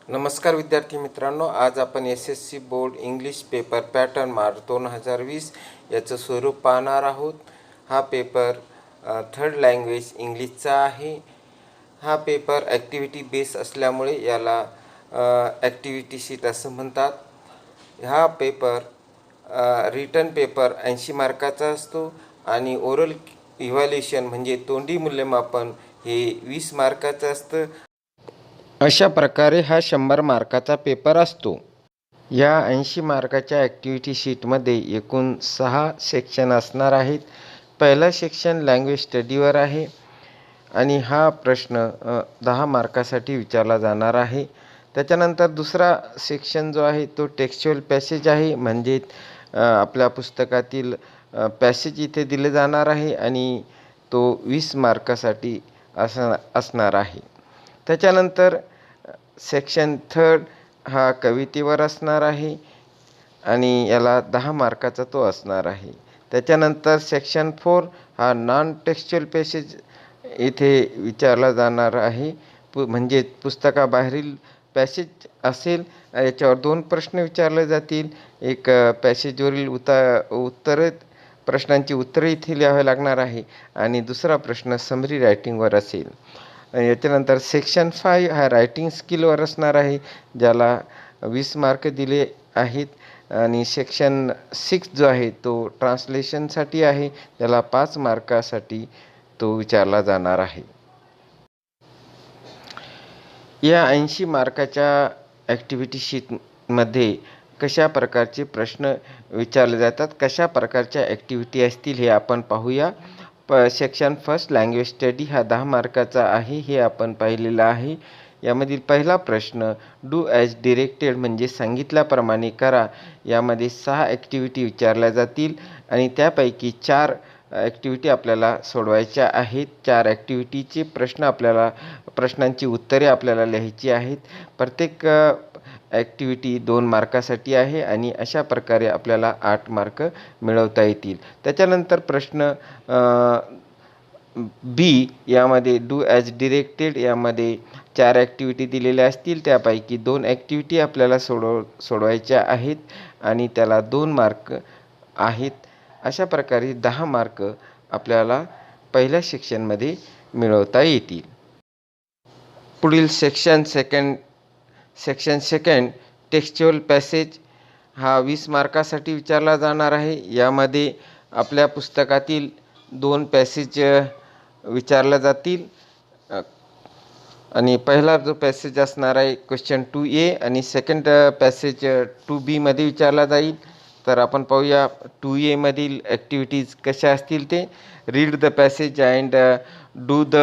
नमस्कार विद्यार्थी मित्रांनो, आज आपण SSC board English paper pattern March 2020 याचं स्वरूप पाहणार आहोत. हा पेपर थर्ड लँग्वेज इंग्लिशचा आहे. हा पेपर ॲक्टिव्हिटी बेस असल्यामुळे याला ॲक्टिव्हिटी शीट असं म्हणतात. हा पेपर रिटन पेपर 80 मार्काचा असतो आणि ओरल इव्हॅल्युएशन म्हणजे तोंडी मूल्यमापन हे 20 मार्काचं असतं. अशा प्रकारे हा 100 मार्काचा पेपर असतो. या 80 मार्काच्या ॲक्टिव्हिटी शीटमध्ये एकूण 6 सेक्शन असणार आहेत. पहिला सेक्शन लँग्वेज स्टडीवर आहे आणि हा प्रश्न 10 मार्कासाठी विचारला जाणार आहे. त्याच्यानंतर दुसरा सेक्शन जो आहे तो टेक्स्च्युअल पॅसेज आहे, म्हणजे आपल्या पुस्तकातील पॅसेज इथे दिले जाणार आहे आणि तो 20 मार्कासाठी असणार आहे. त्याच्यानंतर सेक्शन थर्ड हा कवितेवर असणार आहे आणि याला 10 मार्काचा तो असणार आहे. त्याच्यानंतर सेक्शन 4 हा नॉन टेक्स्च्युअल पॅसेज इथे विचारला जाणार आहे, म्हणजे पुस्तकाबाहेरील पॅसेज असेल. याच्यावर 2 प्रश्न विचारले जातील. एक पॅसेजवरील प्रश्नांची उत्तरे इथे लिहावी लागणार आहे आणि दुसरा प्रश्न समरी रायटिंगवर असेल. याच्यानंतर सेक्शन 5 हा रायटिंग स्किलवर असणार आहे, ज्याला 20 मार्क दिले आहेत आणि सेक्शन 6 जो आहे तो ट्रान्सलेशनसाठी आहे, त्याला 5 मार्कासाठी तो विचारला जाणार आहे. या 80 मार्काच्या ॲक्टिव्हिटी शीटमध्ये कशा प्रकारचे प्रश्न विचारले जातात, कशा प्रकारच्या ॲक्टिव्हिटी असतील हे आपण पाहूया. सेक्शन फर्स्ट लँग्वेज स्टडी हा 10 मार्काचा आहे, हे आपण पाहिलेलं आहे. यामधील पहिला प्रश्न डू ॲज डिरेक्टेड म्हणजे सांगितल्याप्रमाणे करा. यामध्ये 6 ॲक्टिव्हिटी विचारल्या जातील आणि त्यापैकी 4 ॲक्टिव्हिटी आपल्याला सोडवायच्या आहेत. 4 ॲक्टिव्हिटीचे प्रश्नांची उत्तरे आपल्याला लिहायची आहेत. प्रत्येक ॲक्टिव्हिटी 2 मार्कासाठी आहे आणि अशा प्रकारे आपल्याला 8 मार्क मिळवता येतील. त्याच्यानंतर प्रश्न बी यामध्ये डू ॲज डिरेक्टेड यामध्ये 4 ॲक्टिव्हिटी दिलेल्या असतील. त्यापैकी 2 ॲक्टिव्हिटी आपल्याला सोडवायच्या आहेत आणि त्याला 2 मार्क आहेत. अशा प्रकारे 10 मार्क आपल्याला पहिल्या सेक्शनमध्ये मिळवता येतील. पुढील सेक्शन सेकंड टेक्स्च्युअल पॅसेज हा 20 मार्कासाठी विचारला जाणार आहे. यामध्ये आपल्या पुस्तकातील 2 पॅसेज विचारल्या जातील आणि पहिला जो पॅसेज असणार आहे क्वेश्चन 2A आणि सेकंड पॅसेज 2B मध्ये विचारला जाईल. तर आपण पाहूया 2A मधील ॲक्टिव्हिटीज कशा असतील ते. Read the passage and do the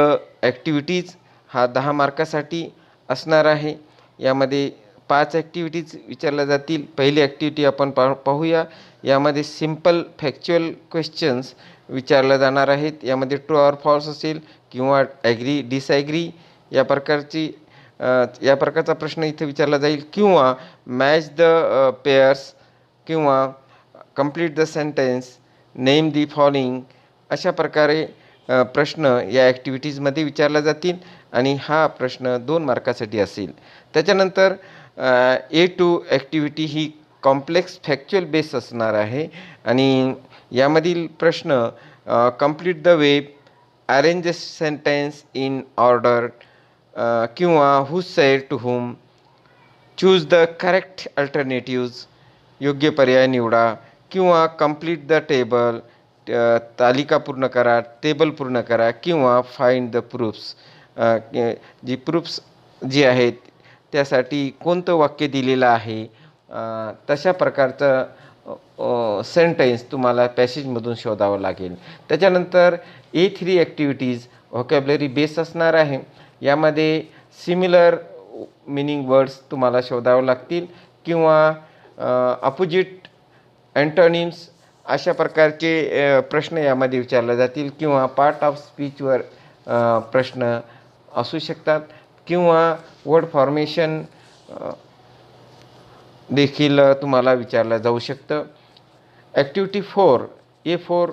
activities हा 10 मार्कासाठी असणार आहे. यामध्ये 5 ॲक्टिव्हिटीज विचारल्या जातील. पहिली ॲक्टिव्हिटी आपण पाहूया. यामध्ये सिम्पल फॅक्च्युअल क्वेश्चन्स विचारल्या जाणार आहेत. यामध्ये ट्रू ऑर फॉल्स असेल किंवा ॲग्री डिसॲग्री या प्रकारचा प्रश्न इथे विचारला जाईल, किंवा मॅच द पेअर्स किंवा complete the sentence, name the following अशा प्रकारे प्रश्न या ॲक्टिव्हिटीजमध्ये विचारले जातील आणि हा प्रश्न 2 मार्कासाठी असेल. त्याच्यानंतर A2 ॲक्टिव्हिटी ही कॉम्प्लेक्स फॅक्च्युअल बेस असणार आहे आणि यामधील प्रश्न complete the web, arrange the sentence in order किंवा who said to whom, choose the correct alternatives योग्य पर्याय निवडा, किंवा कंप्लीट द टेबल तालिका पूर्ण करा, टेबल पूर्ण करा, किंवा फाइंड द प्रूफ्स प्रूफ्स जी आहेत त्यासाठी कोणतं वाक्य दिलेलं आहे तशा प्रकारचं सेंटेन्स तुम्हाला पॅसेजमधून शोधावं लागेल. त्याच्यानंतर A3 ॲक्टिव्हिटीज व्होकॅब्युलरी बेस असणार आहे. यामध्ये सिमिलर मिनिंग वर्ड्स तुम्हाला शोधावं लागतील किंवा अपोजिट अँटोनिम्स अशा प्रकारचे प्रश्न यामध्ये विचारले जातील, किंवा पार्ट ऑफ स्पीचवर प्रश्न असू शकतात, किंवा वर्ड फॉर्मेशन देखील तुम्हाला विचारलं जाऊ शकतं. ॲक्टिव्हिटी 4 A4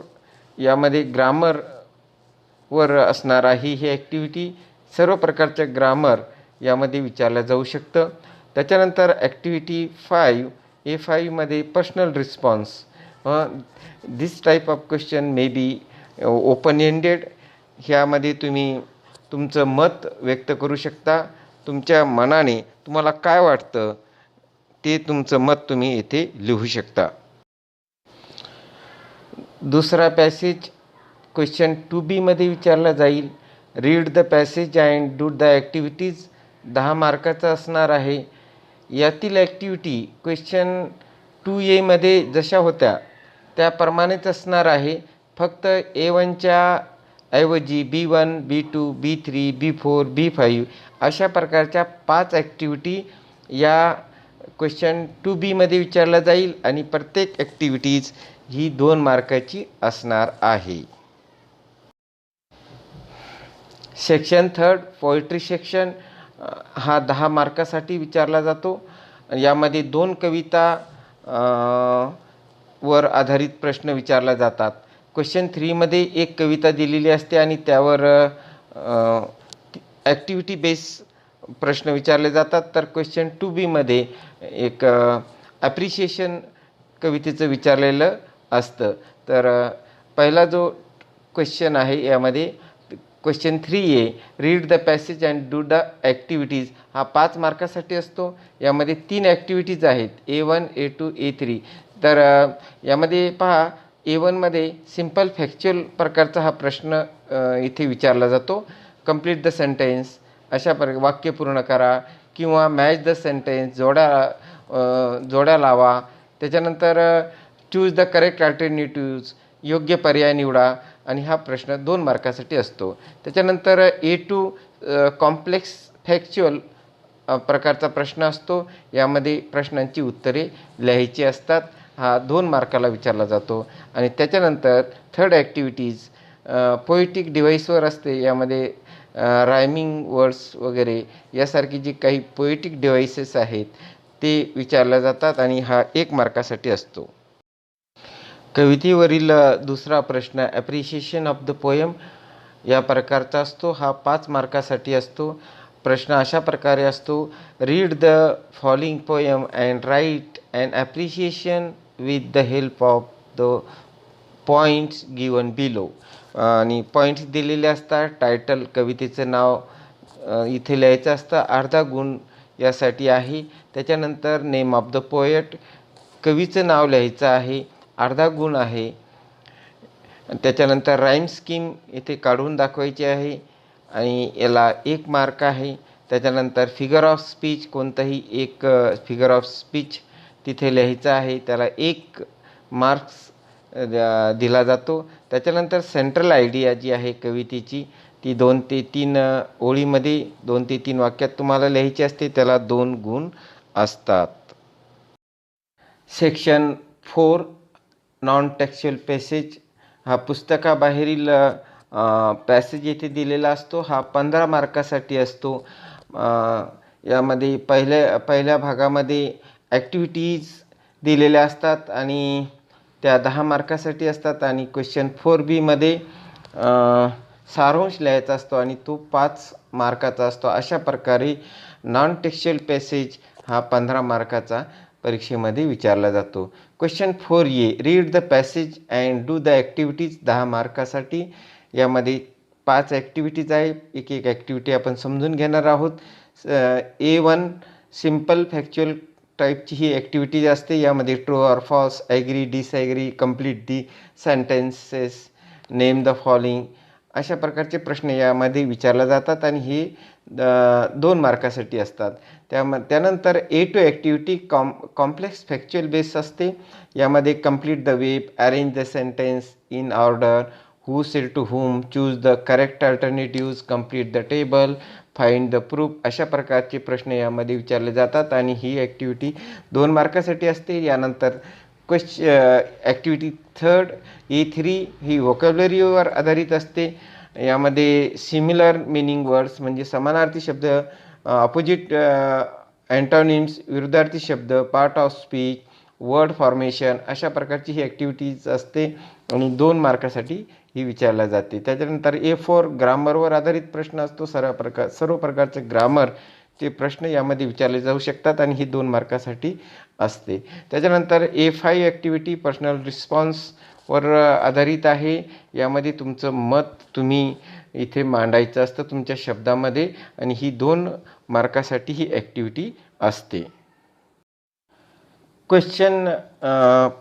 यामध्ये ग्रामरवर असणार आहे. ही ॲक्टिव्हिटी सर्व प्रकारच्या ग्रामर यामध्ये विचारलं जाऊ शकतं. त्याच्यानंतर ॲक्टिव्हिटी 5 A5मध्ये personal response. This type of question may be open ended. ह्यामध्ये तुम्ही तुमचं मत व्यक्त करू शकता. तुमच्या मनाने तुम्हाला काय वाटतं ते तुमचं मत तुम्ही येथे लिहू शकता. दुसरा पॅसेज क्वेश्चन 2B विचारला जाईल. Read the passage and do the activities. 10 मार्काचा असणार आहे. यातील ॲक्टिव्हिटी क्वेश्चन 2A जशा होत्या त्याप्रमाणेच असणार आहे. फक्त A1च्या ऐवजी B1, B2, B3, B4, B5 अशा प्रकारच्या 5 ॲक्टिव्हिटी या क्वेश्चन 2B विचारला जाईल आणि प्रत्येक ॲक्टिव्हिटीज ही 2 मार्काची असणार आहे. सेक्शन 3 पोएट्री सेक्शन हा 10 मार्कासाठी विचारला जातो. यामध्ये 2 कविता वर आधारित प्रश्न विचारला जातात. क्वेश्चन 3 एक कविता दिलेली असते आणि त्यावर ॲक्टिव्हिटी बेस प्रश्न विचारले जातात. तर क्वेश्चन 2B एक ॲप्रिशिएशन कवितेचं विचारलेलं असतं. तर पहिला जो क्वेश्चन आहे यामध्ये question 3A read the passage and do the activities हा 5 मार्कासाठी असतो. यामध्ये 3 ॲक्टिव्हिटीज आहेत A1, A2, A3. तर यामध्ये पहा A1 सिम्पल फॅक्च्युअल प्रकारचा हा प्रश्न इथे विचारला जातो. कंप्लीट द सेंटेन्स अशा वाक्य पूर्ण करा किंवा मॅच द सेंटेन्स जोड्या लावा. त्याच्यानंतर चूज द करेक्ट अल्टरनेटिव्ज योग्य पर्याय निवडा आणि हा प्रश्न 2 मार्कासाठी असतो. त्याच्यानंतर A2 कॉम्प्लेक्स फॅक्च्युअल प्रकारचा प्रश्न असतो. यामध्ये प्रश्नांची उत्तरे लिहायची असतात. हा 2 मार्काला विचारला जातो. आणि त्याच्यानंतर थर्ड ॲक्टिव्हिटीज पोएटिक डिव्हाइसवर असते. यामध्ये रायमिंग वर्ड्स वगैरे यासारखी जी काही पोएटिक डिव्हाइसेस आहेत ते विचारले जातात आणि हा 1 मार्कासाठी असतो. कवितेवरील दुसरा प्रश्न ॲप्रिशिएशन ऑफ द पोएम या प्रकारचा असतो. हा 5 मार्कासाठी असतो. प्रश्न अशा प्रकारे असतो. Read the following poem and write and appreciation with the help of the points given below. आणि पॉईंट्स दिलेले असतात. टायटल कवितेचं नाव इथे लिहायचं असतं. अर्धा गुण यासाठी आहे. त्याच्यानंतर नेम ऑफ द पोएट कवीचं नाव लिहायचं आहे. अर्धा गुण आहे. त्याच्यानंतर राईम स्कीम इथे काढून दाखवायची आहे आणि याला 1 मार्क आहे. त्याच्यानंतर फिगर ऑफ स्पीच कोणताही एक फिगर ऑफ स्पीच तिथे लिहायचा आहे. त्याला 1 मार्क्स दिला जातो. त्याच्यानंतर सेंट्रल आयडिया जी आहे कवितेची ती 2 ते 3 ओळीमध्ये 2 ते 3 वाक्यात तुम्हाला लिहायची असते. त्याला 2 गुण असतात. सेक्शन 4 नॉन टेक्स्च्युअल पॅसेज हा पुस्तकाबाहेरील पॅसेज येथे दिलेला असतो. हा 15 मार्कासाठी असतो. यामध्ये पहिल्या भागामध्ये ॲक्टिव्हिटीज दिलेल्या असतात आणि त्या 10 मार्कासाठी असतात. आणि क्वेश्चन 4B सारांश लिहायचा असतो आणि तो 5 मार्काचा असतो. अशा प्रकारे नॉन टेक्स्च्युअल पॅसेज हा 15 मार्काचा परीक्षेमध्ये विचारला जातो. Question 4A read the passage and do the activities 10 मार्कासाठी. यामध्ये 5 ॲक्टिव्हिटीज आहे. एक ॲक्टिव्हिटी आपण समजून घेणार आहोत. A1 सिम्पल फॅक्च्युअल टाईपची ही ॲक्टिव्हिटीज असते. यामध्ये true or false, agree, disagree, complete the sentences, name the following अशा प्रकारचे प्रश्न यामध्ये विचारले जातात आणि हे 2 मार्कासाठी असतात. त्यानंतर A2 activity complex factual base असते. यामध्ये complete the web, arrange the sentence in order, who said to whom, choose the correct alternatives, complete the table, find the proof अशा प्रकारचे प्रश्न यामध्ये विचारले जातात आणि ही ॲक्टिव्हिटी 2 मार्कासाठी असते. यानंतर ॲक्टिव्हिटी 3 A3 ही व्होकॅब्युलरीवर आधारित असते. यामध्ये सिमिलर मिनिंग वर्ड्स म्हणजे समानार्थी शब्द, अपोजिट अँटोनिम्स विरुद्धार्थी शब्द, part of speech, word formation अशा प्रकारची ही ॲक्टिव्हिटीज असते आणि 2 मार्कासाठी ही विचारल्या जाते. त्याच्यानंतर A4 ग्रामरवर आधारित प्रश्न असतो. सर्व प्रकारचे ग्रामर ते प्रश्न यामध्ये विचारले जाऊ शकतात आणि ही 2 मार्कासाठी असते. त्याच्यानंतर A5 ॲक्टिव्हिटी पर्सनल रिस्पॉन्सवर आधारित आहे. यामध्ये तुमचं मत तुम्ही इथे मांडायचं असतं तुमच्या शब्दामध्ये आणि ही 2 मार्कासाठी ही ॲक्टिव्हिटी असते. क्वेश्चन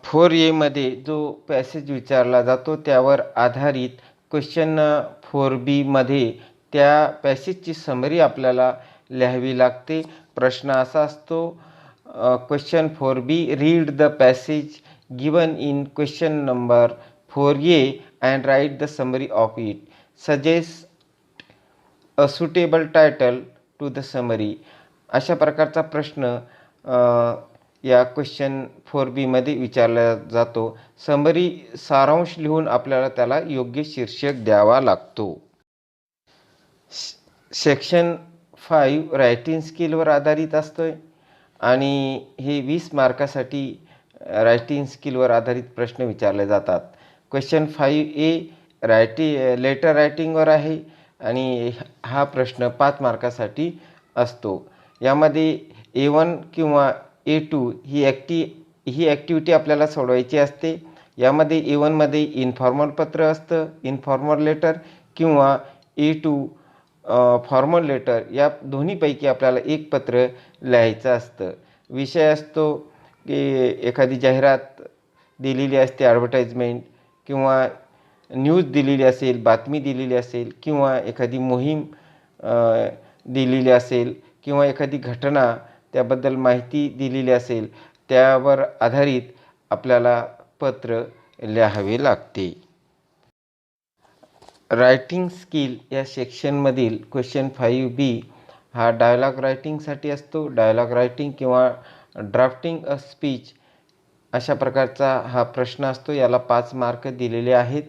4A मध्ये जो पॅसेज विचारला जातो त्यावर आधारित क्वेश्चन 4B मध्ये त्या पॅसेजची समरी आपल्याला लिहावी लागते. प्रश्न असा असतो, question 4B, read the passage given in question number 4A and write the summary of it. Suggest a suitable title to the summary. अशा प्रकारचा प्रश्न या क्वेश्चन 4B मध्ये विचारला जातो. समरी सारांश लिहून आपल्याला त्याला योग्य शीर्षक द्यावा लागतो. सेक्शन 5 रायटिंग स्किलवर आधारित असतोय आणि हे 20 मार्कासाठी रायटिंग स्किलवर आधारित प्रश्न विचारले जातात. क्वेश्चन 5A लेटर रायटिंगवर आहे आणि हा प्रश्न 5 मार्कासाठी असतो. यामध्ये A1 किंवा A2 ही ॲक्टिव्हिटी आपल्याला सोडवायची असते. यामध्ये A1 मध्ये इन्फॉर्मल पत्र असतं, इन्फॉर्मल लेटर, किंवा A2 फॉर्मल लेटर. या दोन्हीपैकी आपल्याला एक पत्र लिहायचं असतं. विषय असतो की एखादी जाहिरात दिलेली असते, ॲडव्हर्टाइजमेंट, किंवा न्यूज दिलेली असेल, बातमी दिलेली असेल, किंवा एखादी मोहीम दिलेली असेल, किंवा एखादी घटना त्याबद्दल माहिती दिलेली असेल, त्यावर आधारित आपल्याला पत्र लिहावे लागते. रायटिंग स्किल या सेक्शनमधील क्वेश्चन 5B हा डायलॉग रायटिंगसाठी असतो. डायलॉग रायटिंग किंवा ड्राफ्टिंग अ स्पीच अशा प्रकारचा हा प्रश्न असतो. याला 5 मार्क दिलेले आहेत.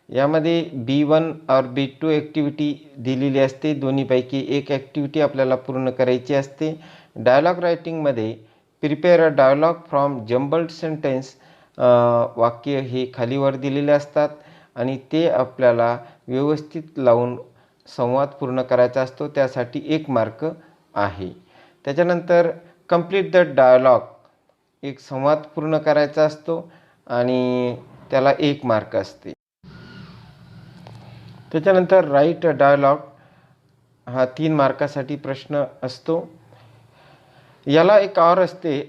यामध्ये B1 और B2 ॲक्टिव्हिटी दिलेली असते. दोन्हीपैकी एक ॲक्टिव्हिटी आपल्याला पूर्ण करायची असते. डायलॉग रायटिंगमध्ये prepare a dialogue from jumbled sentence. वाक्य हे खालीवर दिलेले असतात आणि ते आपल्याला व्यवस्थित लावून संवाद पूर्ण करायचा असतो. त्यासाठी 1 मार्क आहे. त्याच्यानंतर कंप्लीट द डायलॉग, एक संवाद पूर्ण करायचा असतो आणि त्याला 1 मार्क असते. त्याच्यानंतर राईट डायलॉग हा 3 मार्कासाठी प्रश्न असतो. याला एक और असते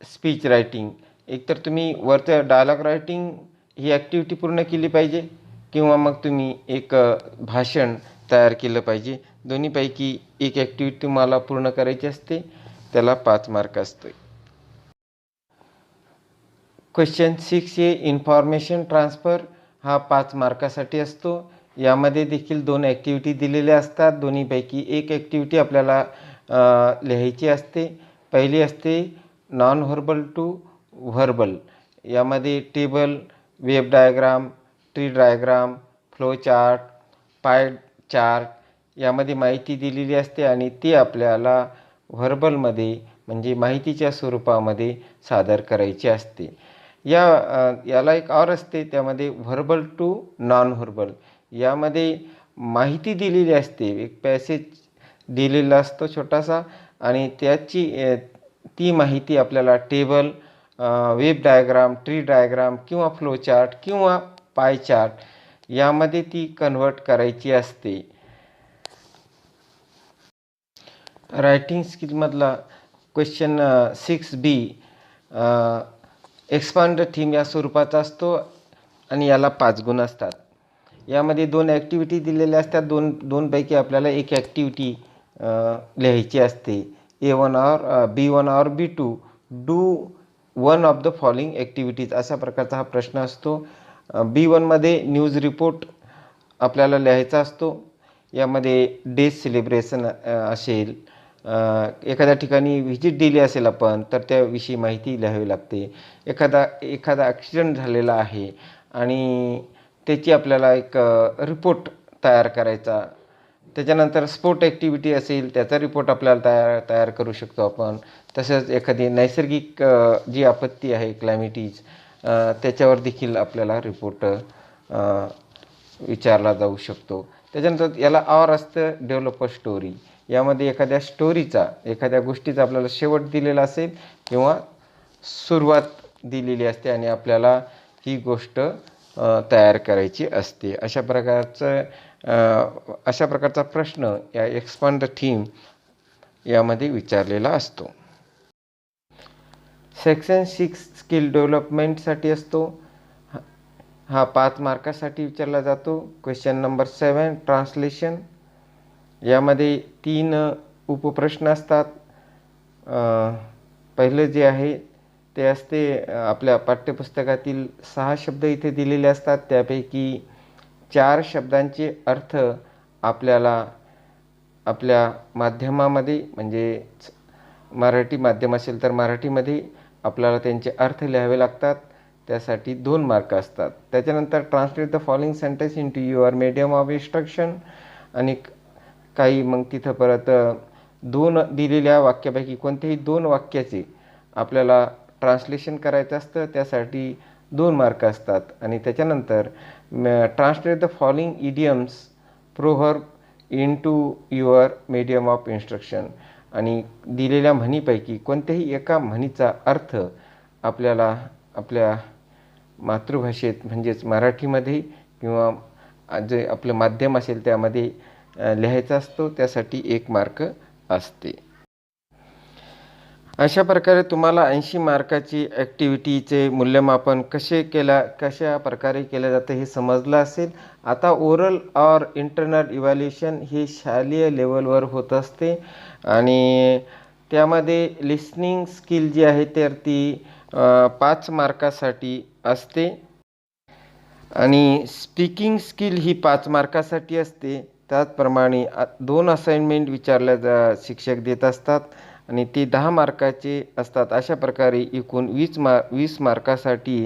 स्पीच रायटिंग. एकतर तुम्ही वरचं डायलॉग रायटिंग ही ॲक्टिव्हिटी पूर्ण केली पाहिजे किंवा मग तुम्ही एक भाषण तयार केलं पाहिजे. दोन्हीपैकी एक ॲक्टिव्हिटी तुम्हाला पूर्ण करायची असते. त्याला 5 मार्क असतो. क्वेश्चन 6A इन्फॉर्मेशन ट्रान्सफर हा 5 मार्कासाठी असतो. यामध्ये देखील 2 ॲक्टिव्हिटी दिलेल्या असतात. दोन्हीपैकी एक ॲक्टिव्हिटी आपल्याला लिहायची असते. पहिली असते नॉन व्हर्बल टू व्हर्बल. यामध्ये table, web diagram, tree diagram, flow chart, पाय चार्ट यामध्ये माहिती दिलेली असते आणि ती आपल्याला व्हर्बलमध्ये म्हणजे माहितीच्या स्वरूपामध्ये सादर करायची असते. याला एक और असते, त्यामध्ये व्हर्बल टू नॉन व्हर्बल. यामध्ये माहिती दिलेली असते, एक पॅसेज दिलेला असतो छोटासा आणि ती माहिती आपल्याला table, web diagram, tree diagram किंवा फ्लो चार्ट किंवा पाय चार्ट यामध्ये ती कन्व्हर्ट करायची असते. रायटिंग स्किलमधला क्वेश्चन 6B एक्सपांड थीम या स्वरूपाचा असतो आणि याला 5 गुण असतात. यामध्ये 2 ॲक्टिव्हिटी दिलेल्या असतात. दोनपैकी आपल्याला एक ॲक्टिव्हिटी लिहायची असते. A1 और B1 और B2 do one of the following activities अशा प्रकारचा हा प्रश्न असतो. B1 मध्ये न्यूज रिपोर्ट आपल्याला लिहायचा असतो. यामध्ये डे सेलिब्रेशन असेल, एखाद्या ठिकाणी व्हिजिट दिली असेल आपण तर त्याविषयी माहिती लिहावी लागते. एखादा ॲक्सिडेंट झालेला आहे आणि त्याची आपल्याला एक रिपोर्ट तयार करायचा. त्याच्यानंतर स्पोर्ट ॲक्टिव्हिटी असेल त्याचा रिपोर्ट आपल्याला तयार करू शकतो आपण. तसंच एखादी नैसर्गिक जी आपत्ती आहे क्लायमेटीज त्याच्यावर देखील आपल्याला रिपोर्ट विचारला जाऊ शकतो. त्याच्यानंतर याला और असतं डेव्हलप अ स्टोरी. यामध्ये एखाद्या स्टोरीचा, एखाद्या गोष्टीचा आपल्याला शेवट दिलेला असेल किंवा सुरुवात दिलेली असते आणि आपल्याला ही गोष्ट तयार करायची असते. अशा प्रकारचा प्रश्न या एक्सपांड द थीम यामध्ये विचारलेला असतो. सेक्शन 6 स्किल डेव्हलपमेंटसाठी असतो. हा 5 मार्कासाठी विचारला जातो. Question number 7 translation. यामध्ये 3 उपप्रश्न असतात. पहिलं जे आहे ते असते आपल्या पाठ्यपुस्तकातील 6 शब्द इथे दिलेले असतात. त्यापैकी 4 शब्दांचे अर्थ आपल्याला आपल्या माध्यमामध्ये, म्हणजे मराठी माध्यम असेल तर मराठीमध्ये आपल्याला त्यांचे अर्थ लिहावे लागतात. त्यासाठी 2 मार्क असतात. त्याच्यानंतर translate the following sentence into your medium of instruction. आणि काही मग तिथं परत 2 दिलेल्या वाक्यापैकी कोणत्याही 2 वाक्याचे आपल्याला ट्रान्सलेशन करायचं असतं. त्यासाठी 2 मार्क असतात. आणि त्याच्यानंतर translate the following idioms proverb into your medium of instruction. आणि दिलेल्या म्हणीपैकी कोणत्याही एका म्हणीचा अर्थ आपल्याला आपल्या मातृभाषेत म्हणजेच मराठीमध्ये किंवा जे आपलं माध्यम असेल त्यामध्ये लिहायचा असतो. त्यासाठी 1 मार्क असते. अशा प्रकारे तुम्हाला 80 मार्काची ॲक्टिव्हिटीचे मूल्यमापन कशा प्रकारे केलं जातं हे समजलं असेल. आता ओरल ऑर इंटरनल इव्हॅल्युएशन हे शालेय लेवलवर होत असते आणि त्यामध्ये लिसनिंग स्किल जी आहे तर ती 5 मार्कासाठी असते आणि स्पीकिंग स्किल ही 5 मार्कासाठी असते. त्याचप्रमाणे 2 असाइनमेंट शिक्षक देत असतात आणि ते 10 मार्काचे असतात. अशा प्रकारे एकूण 20 मार्कासाठी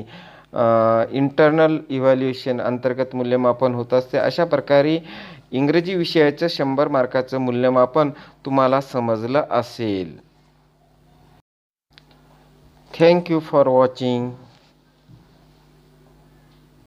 इंटरनल इव्हॅल्युएशन अंतर्गत मूल्यमापन होत असते. अशा प्रकारे इंग्रजी विषयाचं 100 मार्काचं मूल्यमापन तुम्हाला समजलं असेल. Thank you for watching.